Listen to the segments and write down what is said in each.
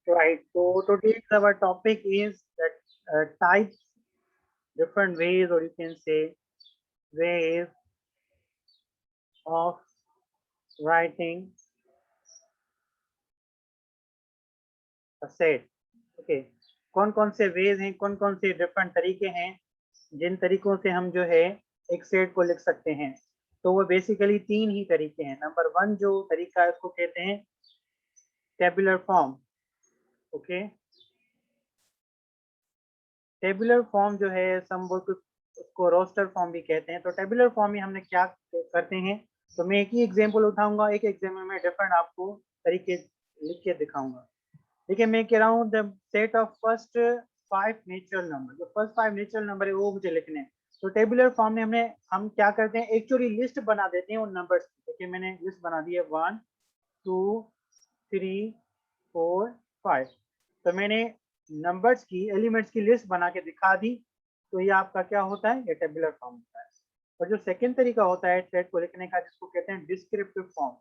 Right. So today our topic is that types, different ways, or you can say ways of writing a set. Okay. कौन कौन से veg हैं, कौन कौन से डिफरेंट तरीके हैं जिन तरीकों से हम जो है एक सेट को लिख सकते हैं। तो वो बेसिकली तीन ही तरीके हैं। नंबर वन जो तरीका है उसको कहते हैं tabular form. Okay, tabular form जो है सम उसको रोस्टर फॉर्म भी कहते हैं। तो टेबुलर फॉर्म में हमने क्या करते हैं, तो मैं एक ही एग्जांपल उठाऊंगा, एक एग्जाम्पल में डिफरेंट आपको तरीके लिख के दिखाऊंगा। देखिए मैं कह रहा हूँ the set of first 5 natural number, जो फर्स्ट 5 नेचुरल नंबर है वो मुझे लिखने हैं। तो टेबुलर फॉर्म में हम क्या करते हैं, एक्चुअली लिस्ट बना देते हैं उन नंबर्स की। देखिए मैंने लिस्ट बना दी है 1 2 3 4 5। तो मैंने नंबर्स की एलिमेंट्स की लिस्ट बना के दिखा दी। तो ये आपका क्या होता है, ये टेबुलर फॉर्म होता है। और जो सेकंड तरीका होता है सेट को लिखने का, जिसको कहते हैं डिस्क्रिप्टिव फॉर्म।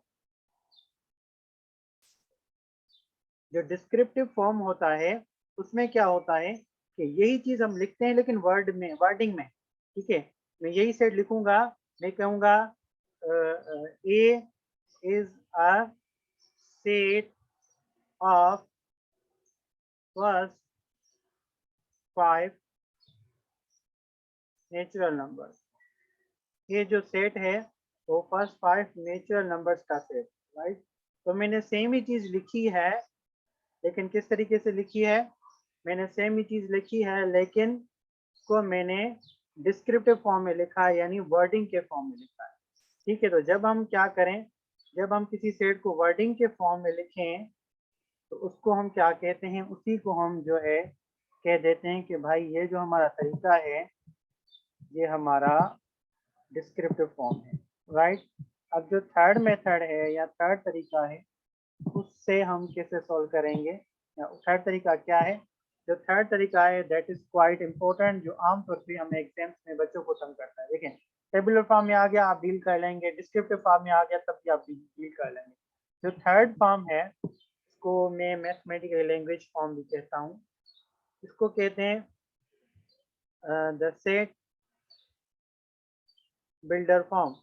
जो डिस्क्रिप्टिव फॉर्म होता है उसमें क्या होता है कि यही चीज हम लिखते हैं लेकिन वर्डिंग में। ठीक है, मैं यही सेट लिखूंगा, मैं कहूंगा A is a set of first 5 natural numbers. ये जो सेट है वो फर्स्ट 5 नेचुरल नंबर्स का सेट, राइट। तो मैंने सेम ही चीज लिखी है, लेकिन किस तरीके से लिखी है, मैंने सेम ही चीज लिखी है लेकिन उसको मैंने डिस्क्रिप्टिव फॉर्म में लिखा है, यानी वर्डिंग के फॉर्म में लिखा है। ठीक है, तो जब हम क्या करें, जब हम किसी सेट को वर्डिंग के फॉर्म में लिखें तो उसको हम क्या कहते हैं, उसी को हम जो है कह देते हैं कि भाई ये जो हमारा तरीका है ये हमारा डिस्क्रिप्टिव फॉर्म है, राइट। अब जो थर्ड मेथड है या थर्ड तरीका है उससे हम कैसे सॉल्व करेंगे, या थर्ड तरीका क्या है। जो थर्ड तरीका है दैट इज क्वाइट इंपॉर्टेंट, जो आमतौर पर हमें एग्जाम्स में बच्चों को तंग करता है। देखें टेबुलर फॉर्म में आ गया आप डील कर लेंगे, डिस्क्रिप्टिव फॉर्म में आ गया तब भी आप डील कर लेंगे। जो थर्ड फॉर्म है इसको मैं मैथमेटिकल लैंग्वेज फॉर्म भी कहता हूँ। इसको कहते हैं द सेट बिल्डर फॉर्म।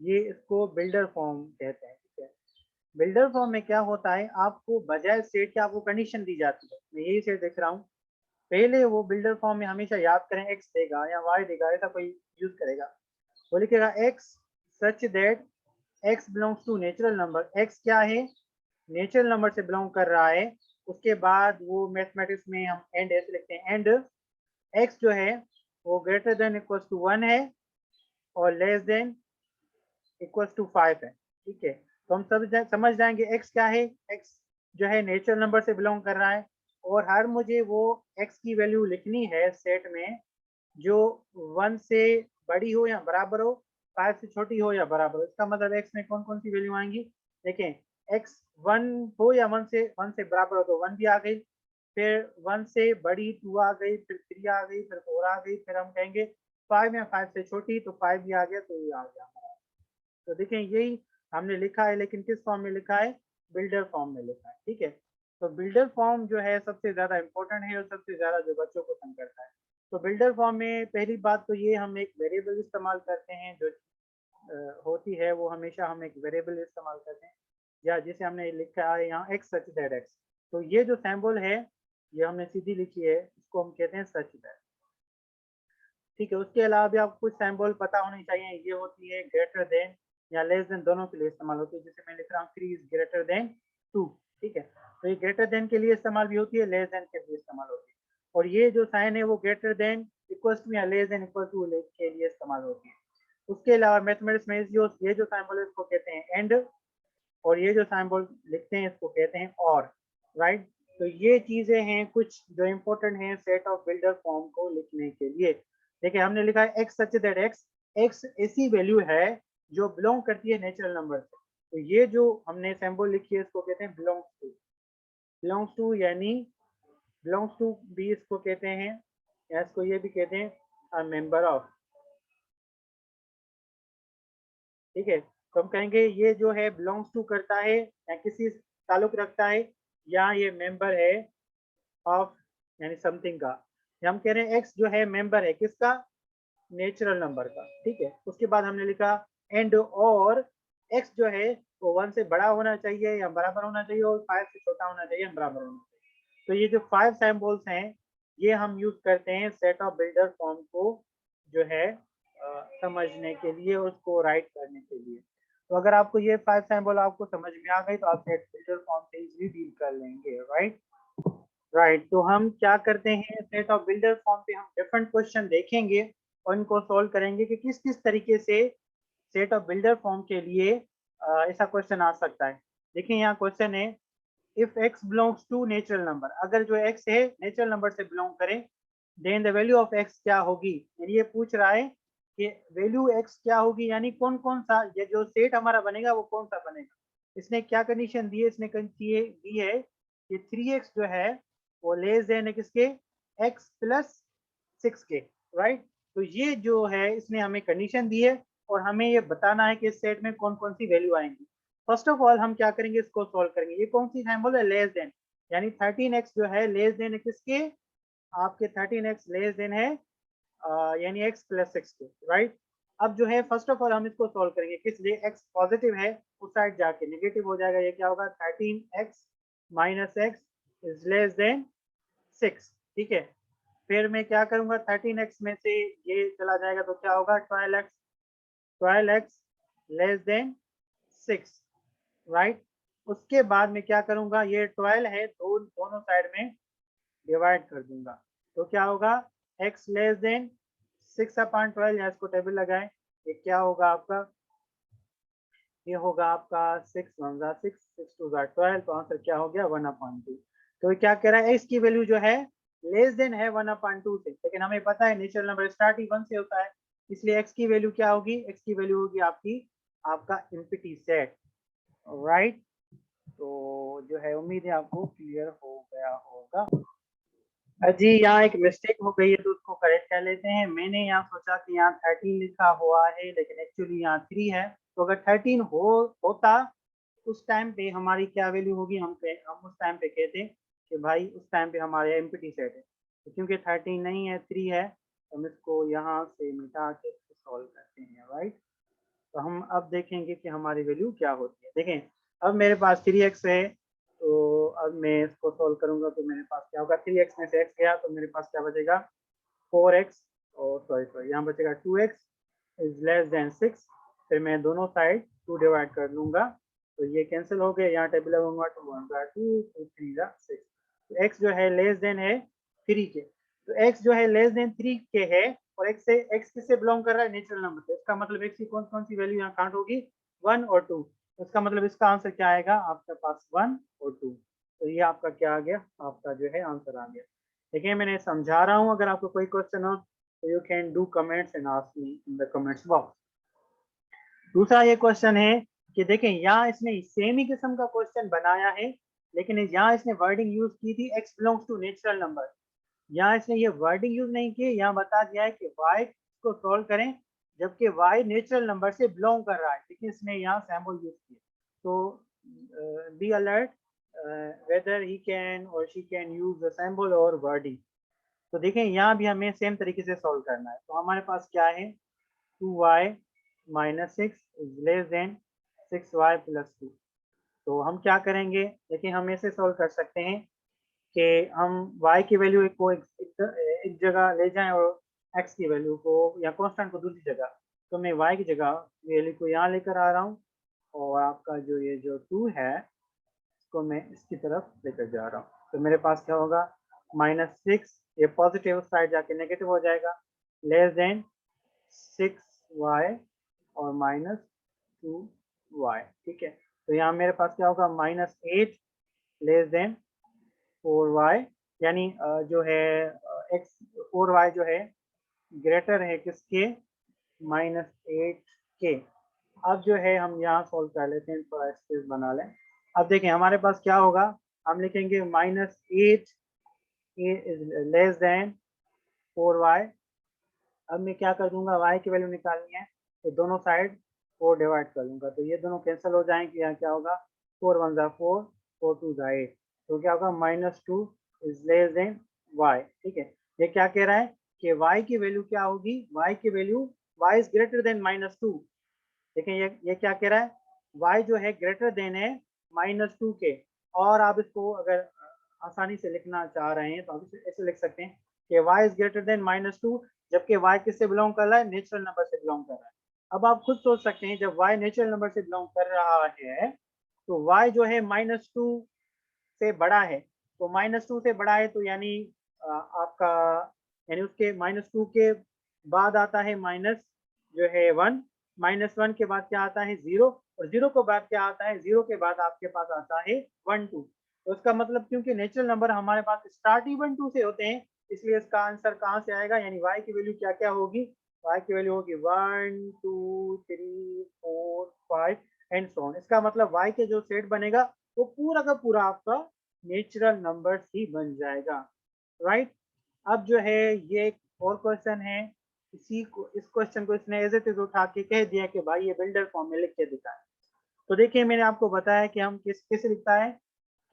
ये इसको बिल्डर फॉर्म कहते हैं। ठीक है, बिल्डर फॉर्म में क्या होता है, आपको बजाय सेट के आपको कंडीशन दी जाती है। मैं यही सेट देख रहा हूँ, पहले वो बिल्डर फॉर्म में हमेशा याद करें एक्स देगा या वाई देगा, ऐसा कोई यूज करेगा। वो लिखेगा x such that x belongs to natural number. X क्या है, नेचुरल नंबर से बिलोंग कर रहा है। उसके बाद वो मैथमेटिक्स में हम एंड ऐसे लिखते हैं, एंड एक्स जो है वो ग्रेटर देन इक्वल टू 1 है और लेस देन इक्वल टू 5 है। ठीक है, तो हम समझ जाएंगे एक्स क्या है, एक्स जो है नेचुरल नंबर से बिलोंग कर रहा है। और हर मुझे वो एक्स की वैल्यू लिखनी है सेट में जो 1 से बड़ी हो या बराबर हो, 5 से छोटी हो या बराबर हो। इसका मतलब एक्स में कौन कौन सी वैल्यू आएंगी, देखें एक्स 1 हो या 1 से बराबर हो तो 1 भी आ गई, फिर 1 से बड़ी 2 आ गई, फिर 3 आ गई, फिर 4 आ गई, फिर हम कहेंगे 5 या 5 से छोटी तो 5 भी आ गया, तो ये आ गया। तो देखें यही हमने लिखा है, लेकिन किस फॉर्म में लिखा है, बिल्डर फॉर्म में लिखा है। ठीक है, तो बिल्डर फॉर्म जो है सबसे ज्यादा इंपॉर्टेंट है और सबसे ज्यादा जो बच्चों को तंग करता है। तो बिल्डर फॉर्म में पहली बात तो ये हम एक वेरिएबल इस्तेमाल करते हैं, जो होती है वो हमेशा हम एक वेरिएबल इस्तेमाल करते हैं, या जिसे हमने लिखा है यहाँ एक्स सच दैट एक्स। तो ये जो सैम्बल है ये हमने सीधी लिखी है, इसको हम कहते हैं सच दैट। ठीक है, उसके अलावा भी आपको कुछ सैम्बल पता होने चाहिए। ये होती है ग्रेटर देन या लेस देन, दोनों के लिए इस्तेमाल होती है। जैसे मैं लिख रहा हूँ 3 इज ग्रेटर देन 2। ठीक है, तो ये ग्रेटर देन के लिए इस्तेमाल भी होती है, लेस देन के लिए इस्तेमाल होती है। और ये जो साइन है वो ग्रेटर देन इक्वल टू या लेस देन इक्वल टू के लिए इस्तेमाल होती है। उसके अलावा मैथमेटिक्स में ये जो सैम्बल है इसको कहते हैं एंड, और ये जो सैम्बल लिखते हैं इसको कहते हैं और, राइट। तो ये चीजें हैं कुछ जो इंपॉर्टेंट हैं सेट ऑफ बिल्डर फॉर्म को लिखने के लिए। देखिए हमने लिखा है x such that x, x ऐसी वैल्यू है जो बिलोंग करती है नेचुरल नंबर से। तो ये जो हमने सैम्बल लिखी है इसको कहते हैं बिलोंग्स टू। बिलोंग्स टू यानी बिलोंग्स टू भी इसको कहते हैं, या इसको ये भी कहते हैं अ मेंबर ऑफ। ठीक है, तो हम कहेंगे ये जो है बिलोंग्स टू करता है या किसी ताल्लुक रखता है या ये मेंबर है ऑफ यानी समथिंग का, या हम कह रहे हैं एक्स जो है मेंबर है किसका, नेचुरल नंबर का, ठीक है। उसके बाद हमने लिखा एंड और एक्स जो है वो 1 से बड़ा होना चाहिए या बराबर होना चाहिए और 5 से छोटा होना चाहिए या बराबर होना चाहिए। तो ये जो 5 सिंबल्स हैं ये हम यूज करते हैं सेट ऑफ बिल्डर फॉर्म को जो है समझने के लिए, उसको राइट करने के लिए। तो अगर आपको ये 5 सिंबल आपको समझ में आ गई तो आप सेट बिल्डर फॉर्म से इजीली डील कर लेंगे, राइट। राइट, तो हम क्या करते हैं, सेट ऑफ बिल्डर फॉर्म पे हम डिफरेंट क्वेश्चन देखेंगे और इनको सॉल्व करेंगे कि किस किस तरीके से सेट ऑफ बिल्डर फॉर्म के लिए ऐसा क्वेश्चन आ सकता है। देखिए यहाँ क्वेश्चन है if x belongs to natural number, अगर जो x है नेचुरल नंबर से बिलोंग करे then the value of x क्या होगी। यानी ये पूछ रहा है कि वैल्यू x क्या होगी, यानी कौन कौन सा ये जो सेट हमारा बनेगा वो कौन सा बनेगा। इसने क्या कंडीशन दी है, इसने दी है कि 3x जो है वो लेस देन है किसके, x प्लस 6 के, राइट। तो ये जो है इसने हमें कंडीशन दी है और हमें ये बताना है कि इस सेट में कौन कौन सी वैल्यू आएंगी। फर्स्ट ऑफ ऑल हम क्या करेंगे, इसको सॉल्व करेंगे। ये कौन सी सिंबल है, लेस देन, यानी 13x जो है लेस देन है किसके, आपके 13x लेस देन है यानी x प्लस 6 के, राइट। अब जो है फर्स्ट ऑफ ऑल हम इसको सॉल्व करेंगे किस लिए, x पॉजिटिव है उस साइड जाके नेगेटिव हो जाएगा। ये क्या होगा, 13x minus x is less than 6, ठीक है। फिर मैं क्या करूंगा, 13x में से ये चला जाएगा तो क्या होगा, 12x लेस देन 6, राइट। उसके बाद में क्या करूंगा, ये 12 है तो दोनों साइड में डिवाइड कर दूंगा तो क्या होगा, x लेस देन 6/12, या इसको टेबल लगाएं। ये क्या होगा आपका, ये होगा आपका 6 1 6 6 2 12, तो आंसर क्या हो गया 1/2। तो ये क्या कह रहा है, इसकी वैल्यू जो है लेस देन है 1/2 से, लेकिन हमें पता है नेचुरल नंबर स्टार्ट ही 1 से होता है, इसलिए x की वैल्यू क्या होगी, x की वैल्यू होगी आपकी आपका एम्प्टी सेट, राइट। तो जो है उम्मीद है आपको क्लियर हो गया होगा। जी यहाँ एक मिस्टेक हो गई है तो उसको करेक्ट कर लेते हैं। मैंने यहाँ सोचा कि यहाँ 13 लिखा हुआ है लेकिन एक्चुअली यहाँ 3 है। तो अगर 13 होता उस टाइम पे हमारी क्या वैल्यू होगी, हम उस टाइम पे कहते कि भाई उस टाइम पे हमारे एम्प्टी सेट है। तो क्योंकि 13 नहीं है 3 है तो हम इसको यहाँ से मिटा के सॉल्व करते हैं, राइट। तो हम अब देखेंगे कि हमारी वैल्यू क्या होती है। देखें अब मेरे पास 3x है तो अब मैं इसको सॉल्व करूंगा तो मेरे पास क्या होगा, 3x में से x गया तो मेरे पास क्या बचेगा 4x, और सॉरी यहाँ बचेगा 2x इज लेस देन 6। फिर मैं दोनों साइड 2 डिवाइड कर लूंगा तो ये कैंसिल हो गया, यहाँ टेबल लगाऊंगा 2 1 2 2 3 6। तो x जो है लेस देन है 3 के, तो x जो है लेस देन 3 के है और x किससे बिलोंग कर रहा है, नेचुरल नंबर से। इसका मतलब x की कौन कौन सी वैल्यू यहाँ काउंट होगी, 1 और 2। तो इसका मतलब इसका आंसर क्या आएगा आपके पास 1 और 2। तो ये आपका क्या आ गया, आपका जो है आंसर आ गया। देखिए मैंने समझा रहा हूँ, अगर आपको कोई क्वेश्चन हो तो you can do comments and ask me in the comments box. दूसरा ये क्वेश्चन है कि देखें यहाँ इसने सेम ही किस्म का क्वेश्चन बनाया है लेकिन यहाँ इसने वर्डिंग यूज की थी x belongs to natural number. यहाँ इसने ये वर्डिंग यूज नहीं की, यहाँ बता दिया है कि y को सॉल्व करें जबकि y नेचुरल नंबर से बिलोंग कर रहा है, लेकिन इसने यहाँ सैम्पल यूज किया। तो be alert whether he can or she can use the symbol or wording. तो देखें यहाँ भी हमें सेम तरीके से सॉल्व करना है। तो हमारे पास क्या है, 2y minus 6 is less than 6y plus 2। तो हम क्या करेंगे, देखिए हम ऐसे सॉल्व कर सकते हैं कि हम y की वैल्यू को एक जगह ले जाएं और x की वैल्यू को या कांस्टेंट को दूसरी जगह। तो मैं y की जगह वैल्यू को यहाँ लेकर आ रहा हूँ और आपका जो ये जो 2 है इसको मैं इसकी तरफ लेकर जा रहा हूँ। तो मेरे पास क्या होगा, -6, ये पॉजिटिव साइड जाके नेगेटिव हो जाएगा, लेस देन 6y और -2y, ठीक है। तो यहाँ मेरे पास क्या होगा, -8 लेस देन 4y, यानी जो है x 4y जो है ग्रेटर है किसके, -8 के। अब जो है हम यहाँ सॉल्व कर लेते हैं, थोड़ा स्पेस बना लें। अब देखें हमारे पास क्या होगा, हम लिखेंगे -8 इज लेस देन 4y। अब मैं क्या कर दूंगा, y की वैल्यू निकालनी है तो दोनों साइड 4 डिवाइड कर दूंगा तो ये दोनों कैंसिल हो जाएंगे। यहाँ क्या होगा, 4 1 4 4 2 8। तो क्या होगा -2 इज लेस देन y। ठीक है, ये क्या कह रहा है कि y की वैल्यू क्या होगी, y की value y is greater then -2। देखें ये क्या कह रहा है, y जो है ग्रेटर देन है -2 के। और आप इसको अगर आसानी से लिखना चाह रहे हैं तो आप इसे ऐसे लिख सकते हैं कि y इज ग्रेटर देन -2, जबकि y किससे बिलोंग कर रहा है, नेचुरल नंबर से बिलोंग कर रहा है। अब आप खुद सोच सकते हैं जब y नेचुरल नंबर से बिलोंग कर रहा है तो y जो है -2 से बड़ा है, तो -2 से बड़ा है तो यानी आपका यानी उसके -2 के बाद आता है माइनस जो है 1, -1 के बाद क्या आता है 0, और 0 के बाद क्या आता है, 0 के बाद आपके पास आता है 1 2। तो इसका मतलब क्योंकि नेचुरल नंबर हमारे पास स्टार्ट ही 1 2 से होते हैं, इसलिए इसका आंसर कहाँ से आएगा, यानी y की वैल्यू क्या क्या होगी, y की वैल्यू होगी 1 2 3 4 5 एंड सो ऑन। इसका मतलब y के जो सेट बनेगा वो पूरा का पूरा आपका नेचुरल नंबर्स ही बन जाएगा, राइट। अब जो है ये एक और क्वेश्चन है, इस क्वेश्चन को इसने एज इट इज उठा के कह दिया कि भाई ये बिल्डर फॉर्म में लिख के दिखाए। तो देखिए मैंने आपको बताया कि हम किस लिखता है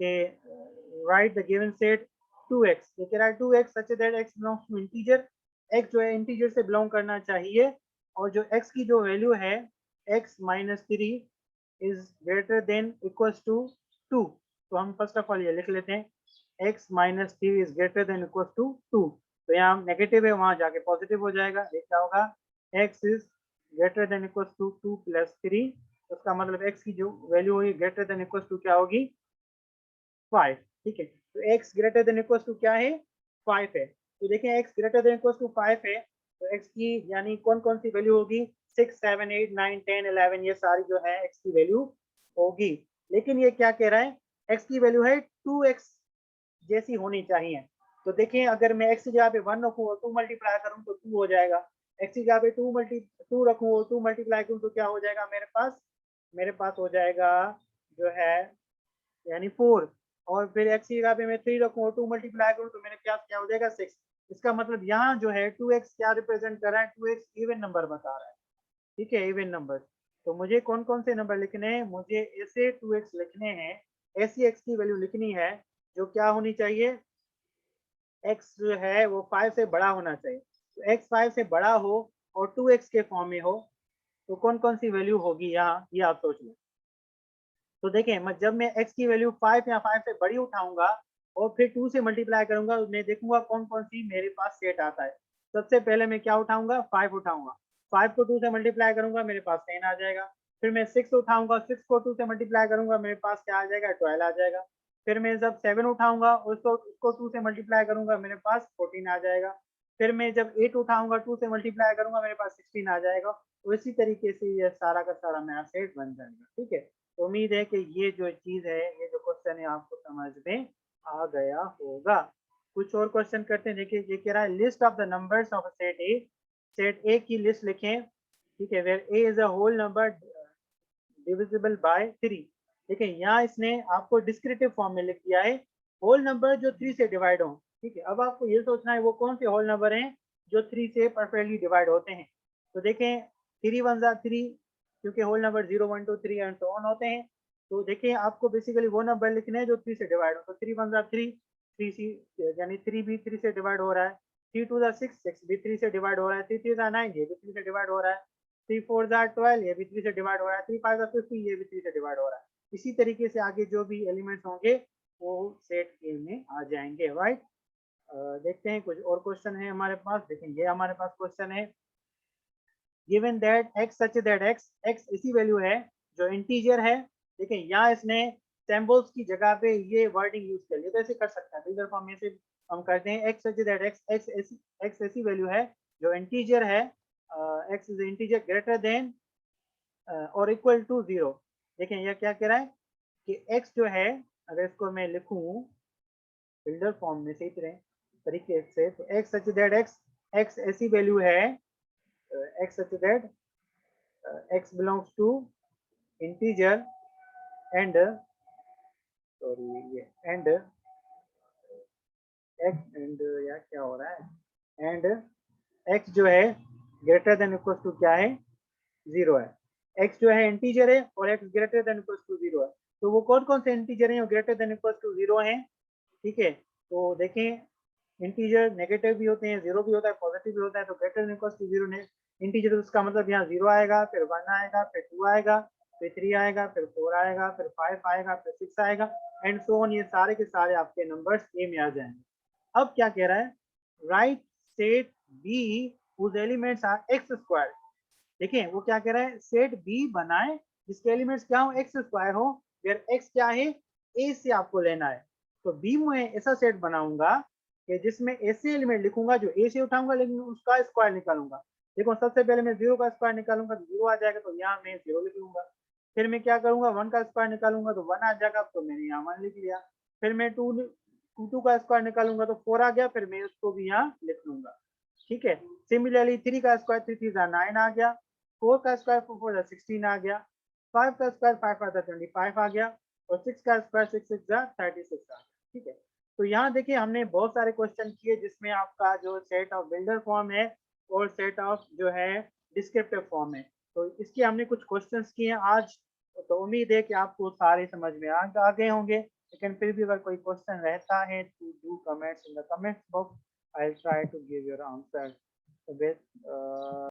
कि right the given set 2x, ये कह रहा है 2x such that x belongs to integer, x जो है इंटीजर से बिलोंग करना चाहिए, और जो x की जो वैल्यू है x -3 is greater than equals to 2। तो हम फर्स्ट ऑफ ऑल ये लिख लेते हैं x -3 is greater than equals to 2। तो यहाँ नेगेटिव है, वहां जाके पॉजिटिव हो जाएगा, ये क्या होगा, x is greater than equals to 2 + 3। उसका मतलब x की जो वैल्यू होगी ग्रेटर देन इक्वल्स टू क्या होगी 5। ठीक है, तो x greater than equals to क्या है 5 है। तो देखें x greater than equals to 5 है, तो x की यानी कौन कौन सी वैल्यू होगी, 6 7 8 9 10 11, ये सारी जो है x की वैल्यू होगी। लेकिन ये क्या कह रहा है, x की वैल्यू है 2x जैसी होनी चाहिए। तो देखें अगर मैं x की जगह पे 1 रखूँ और 2 मल्टीप्लाई करूँ तो 2 हो जाएगा, x की जगह पे 2 रखूँ और 2 मल्टीप्लाई करूँ तो क्या हो जाएगा, मेरे पास हो जाएगा जो है यानी 4। और फिर x की जगह पे मैं 3 रखूँ और 2 मल्टीप्लाई करूँ तो मेरे पास क्या हो जाएगा 6। इसका मतलब यहाँ जो है 2x क्या रिप्रेजेंट कर रहा है, 2x इवन नंबर बता रहा है। ठीक है, इवन नंबर। तो मुझे कौन कौन से नंबर लिखने हैं, मुझे ऐसे 2x लिखने हैं, ऐसी x की वैल्यू लिखनी है जो क्या होनी चाहिए, x जो है वो 5 से बड़ा होना चाहिए। तो x 5 से बड़ा हो और 2x के फॉर्म में हो, तो कौन कौन सी वैल्यू होगी यहाँ, ये आप सोच लें। तो देखें जब मैं x की वैल्यू 5 या 5 से बड़ी उठाऊंगा और फिर 2 से मल्टीप्लाई करूंगा, मैं देखूंगा कौन कौन सी मेरे पास सेट आता है। सबसे पहले मैं क्या उठाऊंगा, 5 उठाऊंगा, 5 को 2 से मल्टीप्लाई करूंगा मेरे पास 10 आ जाएगा। फिर मैं 6 उठाऊंगा, 6 को 2 से मल्टीप्लाई करूंगा मेरे पास क्या आ जाएगा, 12 आ जाएगा। फिर मैं जब 7 उठाऊंगा उसको 2 से मल्टीप्लाई करूंगा मेरे पास 14 आ जाएगा। फिर मैं जब 8 उठाऊंगा 2 से मल्टीप्लाई करूंगा मेरे पास 16 आ जाएगा। तो इसी तरीके से ये सारा का सारा मेरा सेट बन जाएगा। ठीक है, तो उम्मीद है कि ये जो चीज है, ये जो क्वेश्चन है आपको समझ में आ गया होगा। कुछ और क्वेश्चन करते हैं। देखिए ये कह रहा है list of the numbers of set A की लिस्ट लिखें। ठीक है, where A is a whole number divisible by 3। देखिए यहाँ इसने आपको डिस्क्रिप्टिव फॉर्म में लिख दिया है होल नंबर जो 3 से डिवाइड हो। ठीक है, अब आपको ये सोचना है वो कौन से होल नंबर हैं जो 3 से परफेक्टली डिवाइड होते हैं। तो देखें 3 1 जा 3, क्योंकि whole number 0 1 2 3 and so on होते हैं। तो देखिए आपको बेसिकली वो नंबर लिखने हैं जो 3 से डिवाइड हो। तो 3 1 जा 3, 3 सी यानी 3 भी 3 से डिवाइड हो रहा है। 3 2 जा 6, 6 भी 3 से डिवाइड हो रहा है। 3 3 जा 9, ये भी 3 से डिवाइड हो रहा है। 3 4 जा 12, ये भी 3 से डिवाइड हो रहा है। 3 5 जा 50, ये भी 3 से डिवाइड हो रहा है। इसी तरीके से आगे जो भी एलिमेंट्स होंगे वो सेट ए में आ जाएंगे, राइट। देखते हैं कुछ और क्वेश्चन है हमारे पास। देखें ये हमारे पास क्वेश्चन है, given that x such that x ऐसी वैल्यू है जो इंटीजर है। देखें यहाँ इसने सिंबल्स की जगह पे ये वर्डिंग यूज कर लिया, तो ऐसे कर सकता है बिल्डर फॉर्म में से हम करते हैं x सच दैट x ऐसी वैल्यू है जो इंटीजर है, x is integer greater than और इक्वल टू 0। देखें यह क्या कह रहा है कि x जो है, अगर इसको मैं लिखूं बिल्डर फॉर्म में सही तरह तरीके से, तो x सच दैट x ऐसी वैल्यू है, x such that x belongs to integer and sorry ये and x and यार क्या हो रहा है, and x जो है ग्रेटर देन इक्वल टू क्या है 0 है। x जो है इंटीजर है और x greater than equal to 0 है। तो वो कौन-कौन से इंटीजर हैं, वो ग्रेटर देन इक्वल टू 0 हैं, ठीक है? तो देखें इंटीजर नेगेटिव भी होते हैं, 0 भी होता है, पॉजिटिव भी होता है, तो ग्रेटर देन इक्वल टू 0 ने इंटीजर उसका मतलब यहाँ 0 आएगा, फिर 1 आएगा, फिर 2 आएगा, फिर 3 आएगा, फिर 4 आएगा, फिर 5 आएगा, फिर 6 आएगा एंड सो ऑन, ये सारे के सारे आपके नंबर्स ए में आ जाएंगे। अब क्या कह रहा है, right set B whose elements are x square. देखिए वो क्या कह रहा है, सेट बी बनाए जिसके एलिमेंट्स क्या हो, एक्स स्क्वायर हो, वेयर एक्स क्या है, ए से आपको लेना है। तो बी में ऐसा सेट बनाऊंगा कि जिसमें ऐसे एलिमेंट लिखूंगा जो ए से उठाऊंगा लेकिन उसका स्क्वायर निकालूंगा। देखो सबसे पहले मैं 0 का स्क्वायर निकालूंगा तो 0 आ जाएगा, तो यहाँ मैं 0 लिख लूंगा। फिर मैं क्या करूंगा, 1 का स्क्वायर निकालूंगा तो 1 आ जाएगा, तो मैंने यहाँ 1 लिख लिया। फिर मैं 2 का स्क्वायर निकालूंगा तो 4 आ गया, फिर मैं उसको भी यहाँ लिख लूंगा, ठीक है। सिमिलरली 3 का स्क्वायर 3 3 9 आ गया, 4 का स्क्वायर 4 4 16 आ गया, 5 का स्क्वायर 5 5 25 आ गया, और 6 का स्क्वायर 6 6 36 आ गया, ठीक है। तो यहाँ देखिए हमने बहुत सारे क्वेश्चन किए जिसमें आपका जो सेट ऑफ बिल्डर फॉर्म है और सेट ऑफ जो है डिस्क्रिप्टिव फॉर्म है, तो इसके हमने कुछ क्वेश्चंस किए हैं आज। तो उम्मीद है कि आपको सारे समझ में आ गए होंगे, लेकिन फिर भी अगर कोई क्वेश्चन रहता है तो do comments in the comments box, I will try to give your answer with